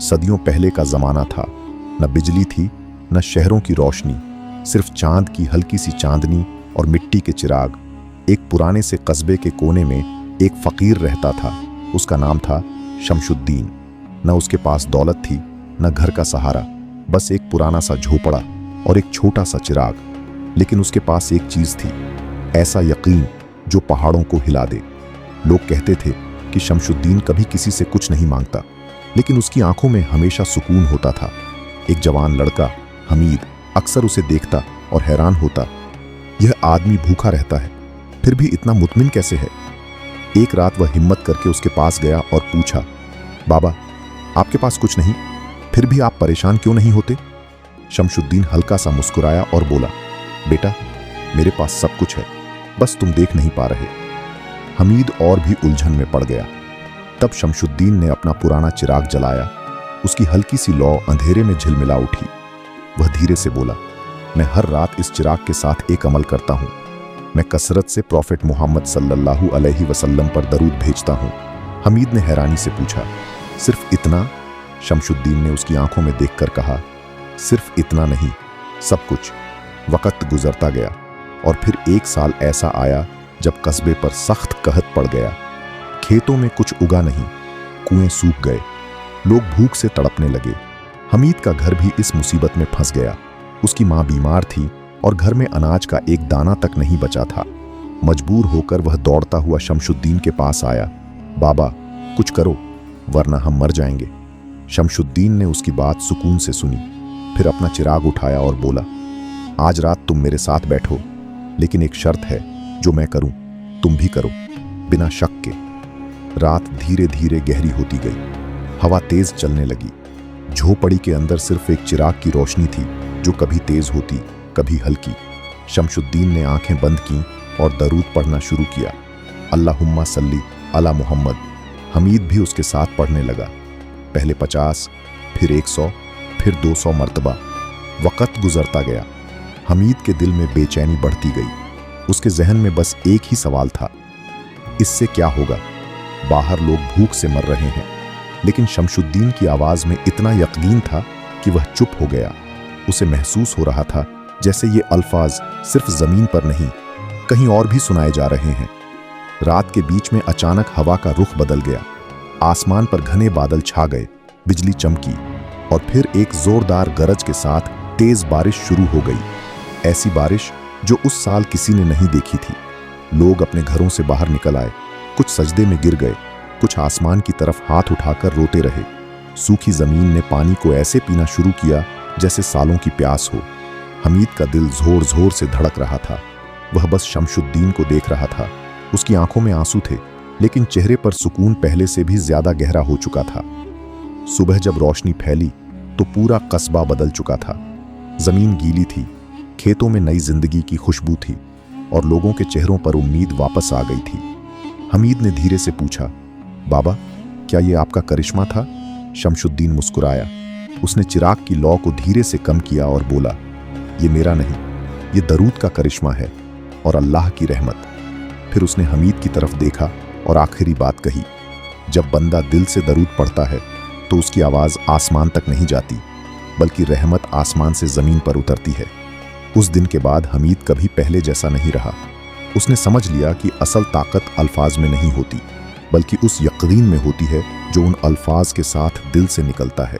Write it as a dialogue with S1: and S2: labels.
S1: सदियों पहले का जमाना था। न बिजली थी, न शहरों की रोशनी, सिर्फ चांद की हल्की सी चांदनी और मिट्टी के चिराग। एक पुराने से कस्बे के कोने में एक फकीर रहता था। उसका नाम था शमशुद्दीन। न उसके पास दौलत थी, न घर का सहारा, बस एक पुराना सा झोपड़ा और एक छोटा सा चिराग। लेकिन उसके पास एक चीज थी, ऐसा यकीन जो पहाड़ों को हिला दे। लोग कहते थे कि शमशुद्दीन कभी किसी से कुछ नहीं मांगता, लेकिन उसकी आंखों में हमेशा सुकून होता था। एक जवान लड़का हमीद अक्सर उसे देखता और हैरान होता, यह आदमी भूखा रहता है, फिर भी इतना मुतमिन कैसे है। एक रात वह हिम्मत करके उसके पास गया और पूछा, बाबा, आपके पास कुछ नहीं, फिर भी आप परेशान क्यों नहीं होते? शमशुद्दीन हल्का सा मुस्कुराया और बोला, बेटा, मेरे पास सब कुछ है, बस तुम देख नहीं पा रहे। हमीद और भी उलझन में पड़ गया। तब शमशुद्दीन ने अपना पुराना चिराग जलाया। उसकी हल्की सी लौ अंधेरे में झिलमिला उठी। वह धीरे से बोला, मैं हर रात इस चिराग के साथ एक अमल करता हूं। मैं कसरत से प्रॉफेट मोहम्मद सल्लल्लाहु अलैहि वसल्लम पर दरूद भेजता हूं। हमीद ने हैरानी से पूछा, सिर्फ इतना? शमशुद्दीन ने उसकी आंखों में देखकर कहा, सिर्फ इतना नहीं, सब कुछ। वक्त गुजरता गया और फिर एक साल ऐसा आया जब कस्बे पर सख्त कहत पड़ गया। खेतों में कुछ उगा नहीं, कुएं सूख गए, लोग भूख से तड़पने लगे। हमीद का घर भी इस मुसीबत में फंस गया। उसकी मां बीमार थी और घर में अनाज का एक दाना तक नहीं बचा था। मजबूर होकर वह दौड़ता हुआ शमशुद्दीन के पास आया, बाबा, कुछ करो वरना हम मर जाएंगे। शमशुद्दीन ने उसकी बात सुकून से सुनी, फिर अपना चिराग उठाया और बोला, आज रात तुम मेरे साथ बैठो, लेकिन एक शर्त है, जो मैं करूं तुम भी करो, बिना शक के। रात धीरे धीरे गहरी होती गई। हवा तेज चलने लगी। झोपड़ी के अंदर सिर्फ एक चिराग की रोशनी थी, जो कभी तेज होती, कभी हल्की। शमशुद्दीन ने आंखें बंद की और दरूद पढ़ना शुरू किया, अल्लाहुम्मा सल्ली अला मुहम्मद। हमीद भी उसके साथ पढ़ने लगा, पहले 50, फिर 100, फिर 200 मर्तबा। वक़्त गुजरता गया। हमीद के दिल में बेचैनी बढ़ती गई। उसके जहन में बस एक ही सवाल था, इससे क्या होगा? बाहर लोग भूख से मर रहे हैं। लेकिन शमशुद्दीन की आवाज में इतना यकीन था कि वह चुप हो गया। उसे महसूस हो रहा था जैसे ये अल्फाज सिर्फ जमीन पर नहीं, कहीं और भी सुनाए जा रहे हैं। रात के बीच में अचानक हवा का रुख बदल गया। आसमान पर घने बादल छा गए, बिजली चमकी और फिर एक जोरदार गरज के साथ तेज बारिश शुरू हो गई। ऐसी बारिश जो उस साल किसी ने नहीं देखी थी। लोग अपने घरों से बाहर निकल आए, कुछ सजदे में गिर गए, कुछ आसमान की तरफ हाथ उठाकर रोते रहे। सूखी जमीन ने पानी को ऐसे पीना शुरू किया जैसे सालों की प्यास हो। हमीद का दिल जोर जोर से धड़क रहा था। वह बस शमशुद्दीन को देख रहा था। उसकी आंखों में आंसू थे, लेकिन चेहरे पर सुकून पहले से भी ज्यादा गहरा हो चुका था। सुबह जब रोशनी फैली तो पूरा कस्बा बदल चुका था। जमीन गीली थी, खेतों में नई जिंदगी की खुशबू थी और लोगों के चेहरों पर उम्मीद वापस आ गई थी। हमीद ने धीरे से पूछा, बाबा, क्या ये आपका करिश्मा था? शमशुद्दीन मुस्कुराया। उसने चिराग की लौ को धीरे से कम किया और बोला, ये मेरा नहीं, ये दरूद का करिश्मा है और अल्लाह की रहमत। फिर उसने हमीद की तरफ देखा और आखिरी बात कही, जब बंदा दिल से दरूद पढ़ता है तो उसकी आवाज आसमान तक नहीं जाती, बल्कि रहमत आसमान से जमीन पर उतरती है। उस दिन के बाद हमीद कभी पहले जैसा नहीं रहा। उसने समझ लिया कि असल ताकत अल्फाज में नहीं होती, बल्कि उस यकीन में होती है जो उन अल्फाज के साथ दिल से निकलता है।